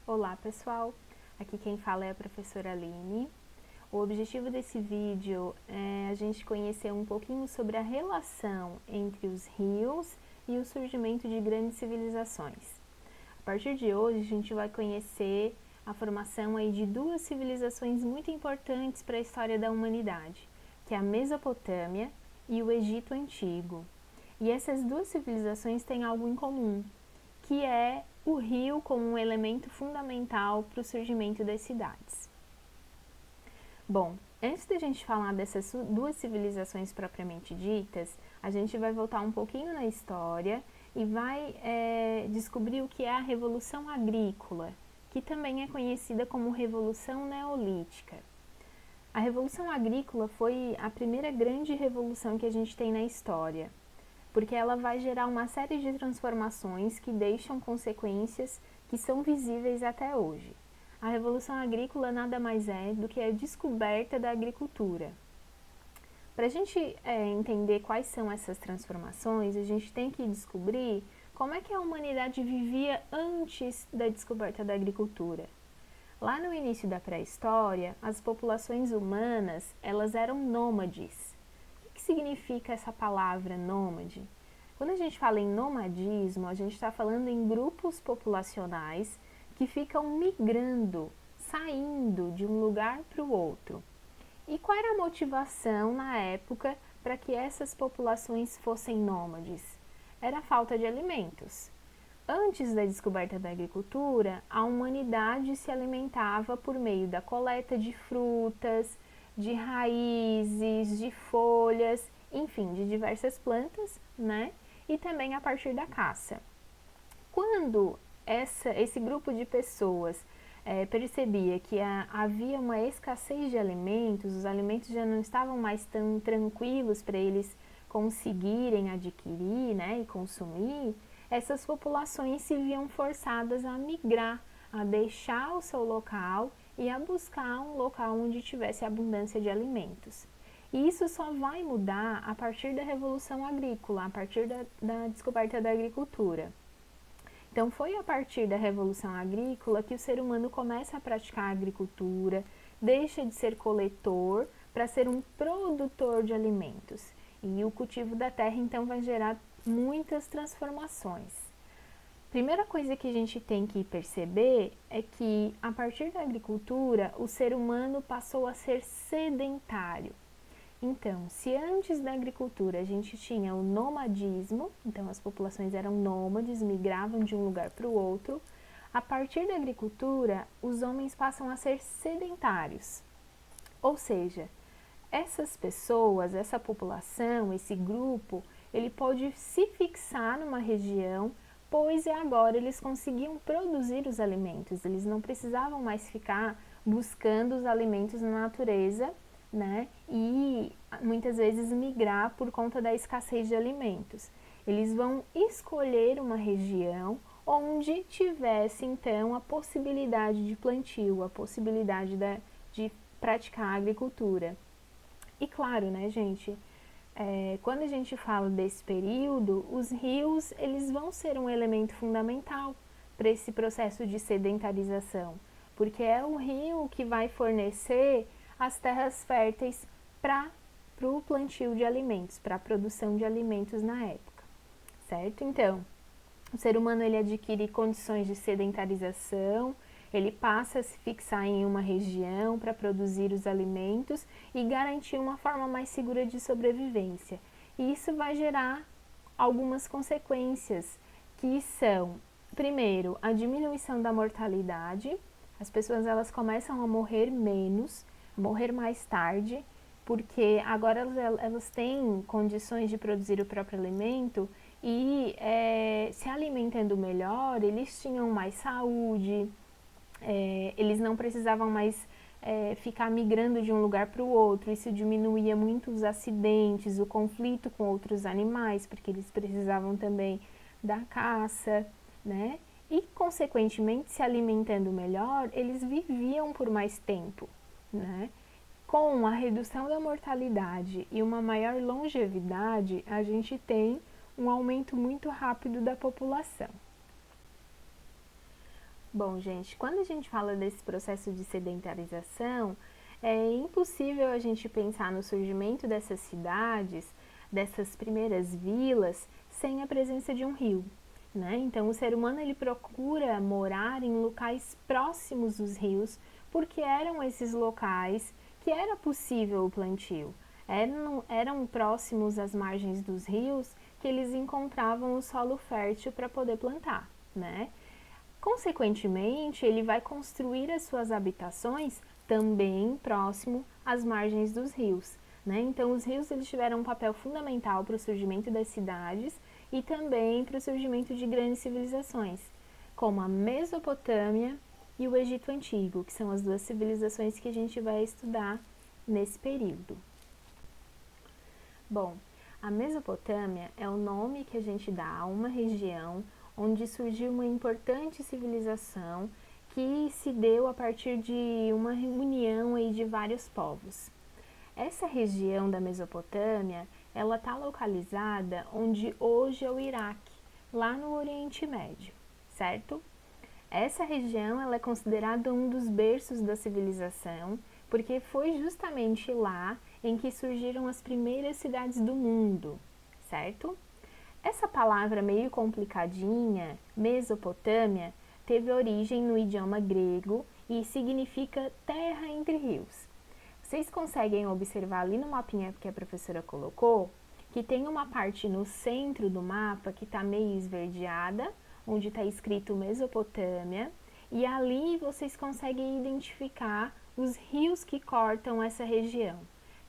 Olá pessoal, aqui quem fala é a professora Aline. O objetivo desse vídeo é a gente conhecer um pouquinho sobre a relação entre os rios e o surgimento de grandes civilizações. A partir de hoje a gente vai conhecer a formação aí de duas civilizações muito importantes para a história da humanidade, que é a Mesopotâmia e o Egito Antigo. E essas duas civilizações têm algo em comum, que é o rio como um elemento fundamental para o surgimento das cidades. Bom, antes da gente falar dessas duas civilizações propriamente ditas, a gente vai voltar um pouquinho na história e vai descobrir o que é a Revolução Agrícola, que também é conhecida como Revolução Neolítica. A Revolução Agrícola foi a primeira grande revolução que a gente tem na história, porque ela vai gerar uma série de transformações que deixam consequências que são visíveis até hoje. A Revolução Agrícola nada mais é do que a descoberta da agricultura. Para a gente entender quais são essas transformações, a gente tem que descobrir como é que a humanidade vivia antes da descoberta da agricultura. Lá no início da pré-história, as populações humanas elas eram nômades. O que significa essa palavra nômade? Quando a gente fala em nomadismo, a gente está falando em grupos populacionais que ficam migrando, saindo de um lugar para o outro. E qual era a motivação na época para que essas populações fossem nômades? Era a falta de alimentos. Antes da descoberta da agricultura, a humanidade se alimentava por meio da coleta de frutas, de raízes, de folhas, enfim, de diversas plantas, né? E também a partir da caça. Quando esse grupo de pessoas percebia que havia uma escassez de alimentos, os alimentos já não estavam mais tão tranquilos para eles conseguirem adquirir, né, e consumir, essas populações se viam forçadas a migrar, a deixar o seu local e a buscar um local onde tivesse abundância de alimentos. E isso só vai mudar a partir da Revolução Agrícola, a partir da descoberta da agricultura. Então, foi a partir da Revolução Agrícola que o ser humano começa a praticar a agricultura, deixa de ser coletor para ser um produtor de alimentos. E o cultivo da terra, então, vai gerar muitas transformações. Primeira coisa que a gente tem que perceber é que, a partir da agricultura, o ser humano passou a ser sedentário. Então, se antes da agricultura a gente tinha o nomadismo, então as populações eram nômades, migravam de um lugar para o outro, a partir da agricultura, os homens passam a ser sedentários. Ou seja, essas pessoas, essa população, esse grupo, ele pode se fixar numa região, pois agora eles conseguiam produzir os alimentos, eles não precisavam mais ficar buscando os alimentos na natureza, né? E muitas vezes migrar por conta da escassez de alimentos. Eles vão escolher uma região onde tivesse então a possibilidade de plantio, a possibilidade de praticar a agricultura. E claro, né, gente, quando a gente fala desse período, os rios eles vão ser um elemento fundamental para esse processo de sedentarização, porque é o rio que vai fornecer as terras férteis para o plantio de alimentos, para a produção de alimentos na época, certo? Então, o ser humano ele adquire condições de sedentarização, ele passa a se fixar em uma região para produzir os alimentos e garantir uma forma mais segura de sobrevivência. E isso vai gerar algumas consequências, que são, primeiro, a diminuição da mortalidade. As pessoas elas começam a morrer menos, morrer mais tarde, porque agora elas têm condições de produzir o próprio alimento e se alimentando melhor, eles tinham mais saúde, eles não precisavam mais ficar migrando de um lugar para o outro, isso diminuía muito os acidentes, o conflito com outros animais, porque eles precisavam também da caça, né? E, consequentemente, se alimentando melhor, eles viviam por mais tempo, né? Com a redução da mortalidade e uma maior longevidade, a gente tem um aumento muito rápido da população. Bom, gente, quando a gente fala desse processo de sedentarização, é impossível a gente pensar no surgimento dessas cidades, dessas primeiras vilas, sem a presença de um rio, né? Então, o ser humano ele procura morar em locais próximos dos rios, porque eram esses locais que era possível o plantio. Eram próximos às margens dos rios que eles encontravam o solo fértil para poder plantar, né? Consequentemente, ele vai construir as suas habitações também próximo às margens dos rios, né? Então, os rios eles tiveram um papel fundamental para o surgimento das cidades e também para o surgimento de grandes civilizações, como a Mesopotâmia e o Egito Antigo, que são as duas civilizações que a gente vai estudar nesse período. Bom, a Mesopotâmia é o nome que a gente dá a uma região onde surgiu uma importante civilização que se deu a partir de uma união aí de vários povos. Essa região da Mesopotâmia, ela está localizada onde hoje é o Iraque, lá no Oriente Médio, certo? Essa região ela é considerada um dos berços da civilização, porque foi justamente lá em que surgiram as primeiras cidades do mundo, certo? Essa palavra meio complicadinha, Mesopotâmia, teve origem no idioma grego e significa terra entre rios. Vocês conseguem observar ali no mapinha que a professora colocou, que tem uma parte no centro do mapa que está meio esverdeada, onde está escrito Mesopotâmia, e ali vocês conseguem identificar os rios que cortam essa região,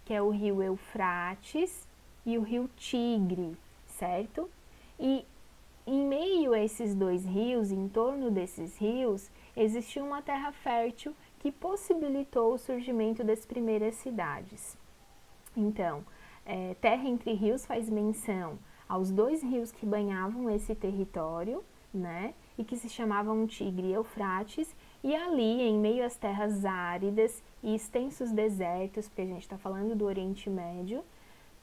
que é o rio Eufrates e o rio Tigre, certo? E em meio a esses dois rios, em torno desses rios, existiu uma terra fértil que possibilitou o surgimento das primeiras cidades. Então, terra entre rios faz menção aos dois rios que banhavam esse território, né, e que se chamavam Tigre e Eufrates, e ali, em meio às terras áridas e extensos desertos, porque a gente está falando do Oriente Médio,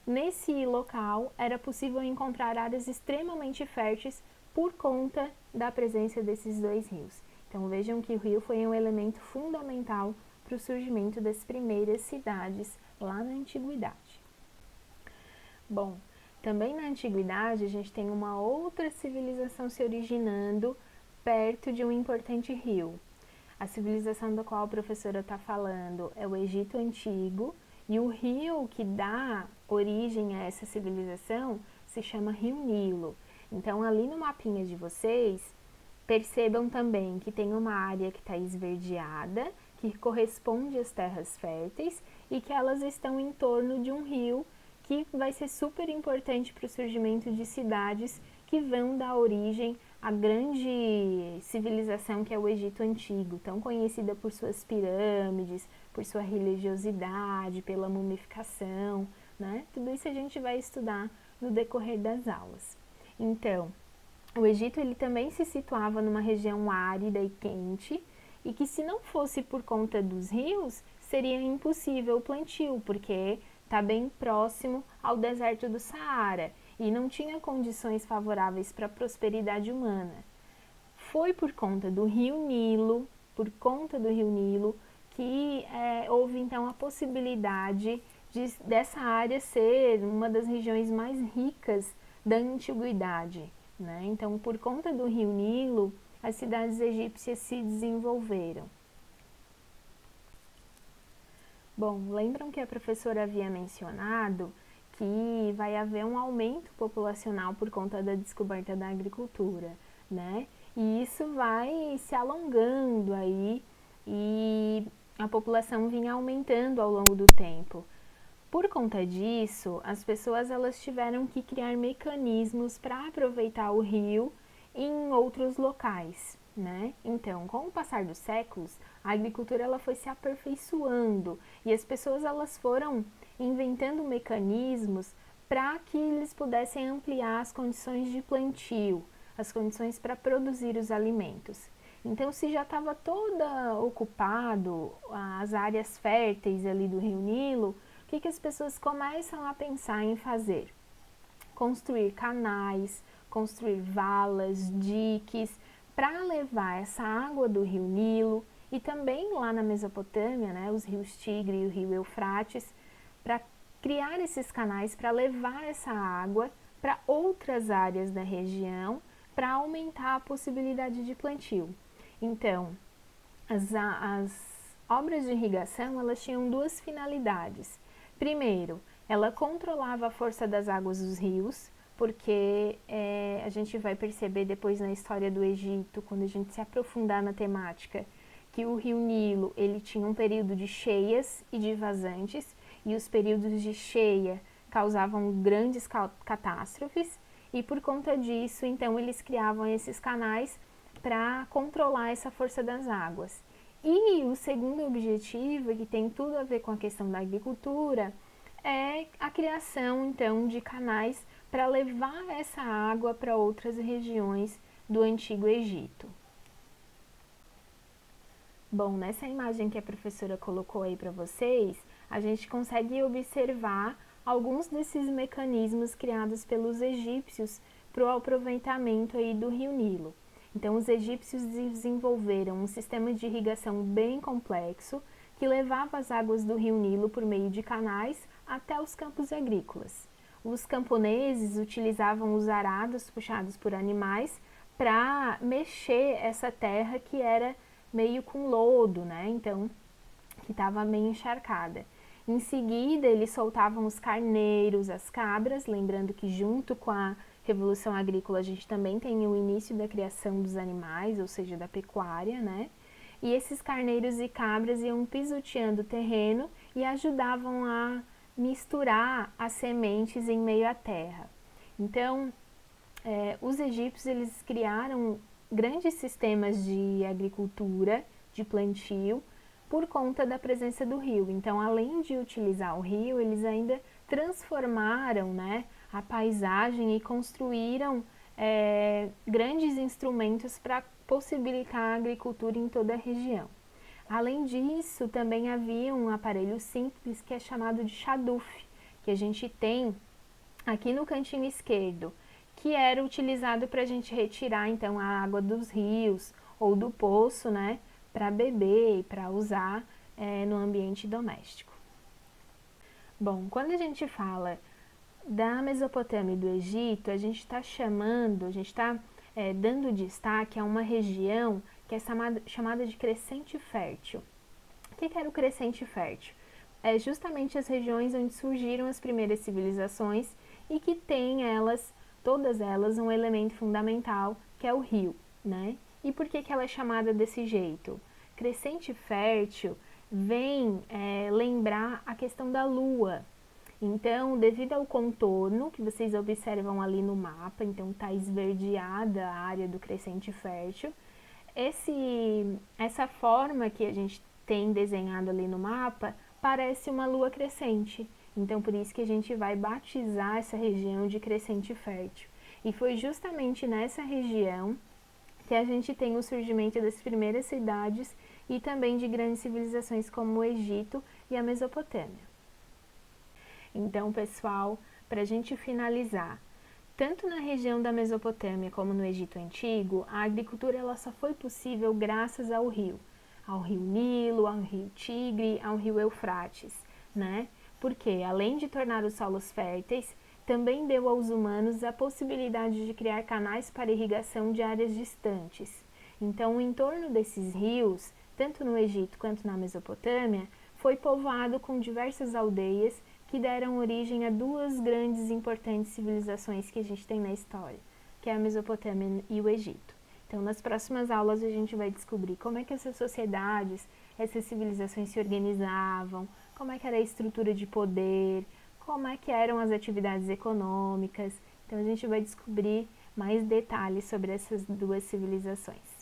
nesse local era possível encontrar áreas extremamente férteis por conta da presença desses dois rios. Então vejam que o rio foi um elemento fundamental para o surgimento das primeiras cidades lá na antiguidade. Bom, também na antiguidade a gente tem uma outra civilização se originando perto de um importante rio. A civilização da qual a professora está falando é o Egito Antigo, e o rio que dá origem a essa civilização se chama Rio Nilo. Então, ali no mapinha de vocês, percebam também que tem uma área que está esverdeada, que corresponde às terras férteis, e que elas estão em torno de um rio que vai ser super importante para o surgimento de cidades que vão dar origem à grande civilização que é o Egito Antigo, tão conhecida por suas pirâmides, por sua religiosidade, pela mumificação, né? Tudo isso a gente vai estudar no decorrer das aulas. Então, o Egito ele também se situava numa região árida e quente, e que se não fosse por conta dos rios, seria impossível o plantio, porque está bem próximo ao deserto do Saara e não tinha condições favoráveis para a prosperidade humana. Foi por conta do Rio Nilo, que houve então a possibilidade dessa área ser uma das regiões mais ricas da antiguidade, né? Então, por conta do Rio Nilo, as cidades egípcias se desenvolveram. Bom, lembram que a professora havia mencionado que vai haver um aumento populacional por conta da descoberta da agricultura, né? E isso vai se alongando aí e a população vinha aumentando ao longo do tempo. Por conta disso, as pessoas elas tiveram que criar mecanismos para aproveitar o rio em outros locais, né? Então, com o passar dos séculos, a agricultura ela foi se aperfeiçoando e as pessoas elas foram inventando mecanismos para que eles pudessem ampliar as condições de plantio, as condições para produzir os alimentos. Então, se já estava toda ocupado as áreas férteis ali do Rio Nilo, o que as pessoas começam a pensar em fazer? Construir canais, construir valas, diques, para levar essa água do rio Nilo e também lá na Mesopotâmia, né, os rios Tigre e o rio Eufrates, para criar esses canais para levar essa água para outras áreas da região para aumentar a possibilidade de plantio. Então, as obras de irrigação, elas tinham duas finalidades. Primeiro, ela controlava a força das águas dos rios, porque a gente vai perceber depois na história do Egito, quando a gente se aprofundar na temática, que o rio Nilo ele tinha um período de cheias e de vazantes, e os períodos de cheia causavam grandes catástrofes, e por conta disso, então, eles criavam esses canais para controlar essa força das águas. E o segundo objetivo, que tem tudo a ver com a questão da agricultura, é a criação, então, de canais para levar essa água para outras regiões do Antigo Egito. Bom, nessa imagem que a professora colocou aí para vocês, a gente consegue observar alguns desses mecanismos criados pelos egípcios para o aproveitamento aí do rio Nilo. Então, os egípcios desenvolveram um sistema de irrigação bem complexo que levava as águas do rio Nilo por meio de canais até os campos agrícolas. Os camponeses utilizavam os arados puxados por animais para mexer essa terra que era meio com lodo, né? Então, que estava meio encharcada. Em seguida, eles soltavam os carneiros, as cabras, lembrando que junto com a Revolução Agrícola a gente também tem o início da criação dos animais, ou seja, da pecuária, né? E esses carneiros e cabras iam pisoteando o terreno e ajudavam a misturar as sementes em meio à terra. Então, os egípcios eles criaram grandes sistemas de agricultura, de plantio, por conta da presença do rio. Então, além de utilizar o rio, eles ainda transformaram, né, a paisagem e construíram grandes instrumentos para possibilitar a agricultura em toda a região. Além disso, também havia um aparelho simples que é chamado de chaduf, que a gente tem aqui no cantinho esquerdo, que era utilizado para a gente retirar então a água dos rios ou do poço, né, para beber e para usar no ambiente doméstico. Bom, quando a gente fala da Mesopotâmia e do Egito, a gente está dando destaque a uma região que é chamada de crescente fértil. O que era o crescente fértil? É justamente as regiões onde surgiram as primeiras civilizações e que tem todas elas, um elemento fundamental, que é o rio, né? E por que ela é chamada desse jeito? Crescente fértil vem lembrar a questão da lua. Então, devido ao contorno que vocês observam ali no mapa, então está esverdeada a área do crescente fértil, essa forma que a gente tem desenhado ali no mapa parece uma lua crescente. Então, por isso que a gente vai batizar essa região de crescente fértil. E foi justamente nessa região que a gente tem o surgimento das primeiras cidades e também de grandes civilizações como o Egito e a Mesopotâmia. Então, pessoal, para a gente finalizar, tanto na região da Mesopotâmia como no Egito Antigo, a agricultura ela só foi possível graças ao rio Nilo, ao rio Tigre, ao rio Eufrates, né? Porque, além de tornar os solos férteis, também deu aos humanos a possibilidade de criar canais para irrigação de áreas distantes. Então, o entorno desses rios, tanto no Egito quanto na Mesopotâmia, foi povoado com diversas aldeias que deram origem a duas grandes e importantes civilizações que a gente tem na história, que é a Mesopotâmia e o Egito. Então, nas próximas aulas a gente vai descobrir como é que essas sociedades, essas civilizações se organizavam, como é que era a estrutura de poder, como é que eram as atividades econômicas. Então, a gente vai descobrir mais detalhes sobre essas duas civilizações.